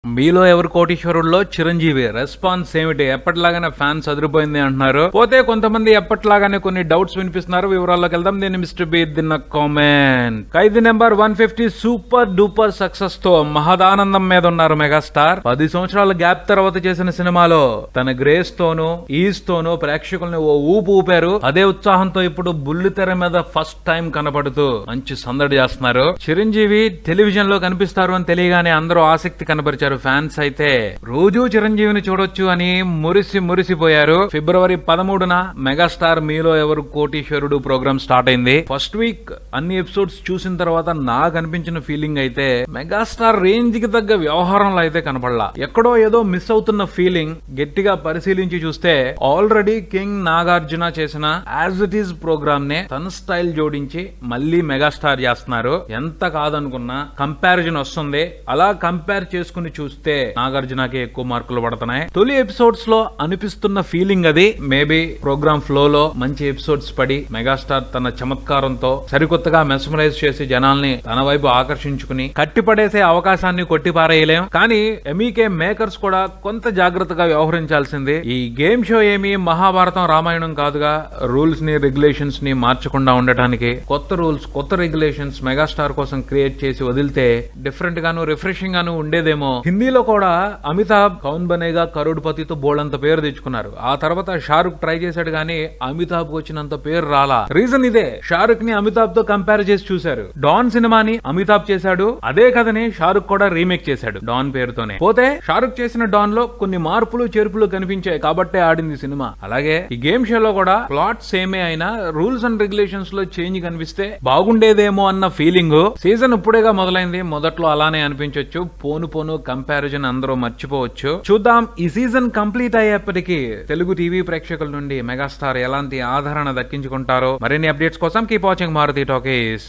మీలో ఎవరు కోటీశ్వరుల్లో చిరంజీవి రెస్పాన్స్ ఏమిటి? ఎప్పటిలాగానే ఫ్యాన్స్ అదిరిపోయింది అంటున్నారు. పోతే కొంతమంది ఎప్పటిలాగానే కొన్ని డౌట్స్ వినిపిస్తున్నారు. వివరాల్లోకి వెళ్దాం. నేను మిస్టర్ బి దిన్న కామెంట్. ఖైదీ నెంబర్ 150 సూపర్ డూపర్ సక్సెస్ తో మహదానందం మీద ఉన్నారు మెగాస్టార్. 10 సంవత్సరాల గ్యాప్ తర్వాత చేసిన సినిమాలో తన గ్రేస్ తోనూ ఈజ్ తోనూ ప్రేక్షకుల్ని ఓ ఊపు ఊపారు. అదే ఉత్సాహంతో ఇప్పుడు బుల్లితెర మీద ఫస్ట్ టైం కనపడుతూ మంచి సందడి చేస్తున్నారు. చిరంజీవి టెలివిజన్ లో కనిపిస్తారు అని తెలియగానే అందరూ ఆసక్తి కనబరిచారు. ఫ్యాన్స్ అయితే రోజు చిరంజీవిని చూడొచ్చు అని మురిసిపోయారు. ఫిబ్రవరి 13న మెగాస్టార్ మీలో ఎవరు కోటీశ్వరుడు ప్రోగ్రామ్ స్టార్ట్ అయింది. ఫస్ట్ వీక్ అన్ని ఎపిసోడ్స్ చూసిన తర్వాత నాకు అనిపించిన ఫీలింగ్ అయితే మెగాస్టార్ రేంజ్ కి తగ్గ వ్యవహారంలో అయితే కనపడలా. ఎక్కడో ఏదో మిస్ అవుతున్న ఫీలింగ్. గట్టిగా పరిశీలించి చూస్తే ఆల్రెడీ కింగ్ నాగార్జున చేసిన యాజ్ ఇట్ ఈజ్ ప్రోగ్రామ్ నే తన స్టైల్ జోడించి మళ్ళీ మెగాస్టార్ చేస్తున్నారు. ఎంత కాదనుకున్నా కంపారిజన్ వస్తుంది. అలా కంపేర్ చేసుకుని చూస్తే నాగార్జునకి ఎక్కువ మార్కులు పడుతున్నాయి. తొలి ఎపిసోడ్స్ లో అనిపిస్తున్న ఫీలింగ్ అది. మేబీ ప్రోగ్రామ్ ఫ్లో లో మంచి ఎపిసోడ్స్ పడి మెగాస్టార్ తన చమత్కారంతో సరికొత్తగా మెస్మరైజ్ చేసి జనాల్ని తన వైపు ఆకర్షించుకుని కట్టిపడేసే అవకాశాన్ని కొట్టిపారేయలేం. కానీ ఎంఈకే మేకర్స్ కూడా కొంత జాగ్రత్తగా వ్యవహరించాల్సింది. ఈ గేమ్ షో ఏమి మహాభారతం రామాయణం కాదుగా. రూల్స్ ని రెగ్యులేషన్స్ ని మార్చకుండా ఉండటానికి కొత్త రూల్స్ కొత్త రెగ్యులేషన్స్ మెగాస్టార్ కోసం క్రియేట్ చేసి వదిలితే డిఫరెంట్ గాను రిఫ్రెషింగ్ గాను ఉండేదేమో. హిందీలో కూడా అమితాబ్ కౌన్ బనేగా కరోడ్పతితో బోల్డంత పేరు తెచ్చుకున్నారు. ఆ తర్వాత షారుఖ్ ట్రై చేశాడు గానీ అమితాబ్ కు వచ్చినంత పేరు రాలా. రీజన్ ఇదే. షారుఖ్ ని అమితాబ్ తో కంపేర్ చేసి చూశారు. డాన్ సినిమాని అమితాబ్ చేశాడు. అదే కథని షారుఖ్ కూడా రీమేక్ చేశాడు డాన్ పేరుతోనే. పోతే షారుఖ్ చేసిన డాన్ లో కొన్ని మార్పులు చేర్పులు కనిపించాయి కాబట్టే ఆడింది సినిమా. అలాగే ఈ గేమ్ షోలో కూడా ప్లాట్ సేమే అయినా రూల్స్ అండ్ రెగ్యులేషన్స్ లో చేంజ్ కనిపిస్తే బాగుండేదేమో అన్న ఫీలింగ్. సీజన్ ఇప్పుడేగా మొదలైంది. మొదట్లో అలానే అనిపించొచ్చు. పోను కంపారిజన్ అందరూ మర్చిపోవచ్చు. చూద్దాం ఈ సీజన్ కంప్లీట్ అయ్యేప్పటికీ తెలుగు టీవీ ప్రేక్షకుల నుండి మెగాస్టార్ ఎలాంటి ఆదరణ దక్కించుకుంటారో. మరిన్ని అప్డేట్స్ కోసం కీప్ వాచింగ్ మారుతి టాకీస్.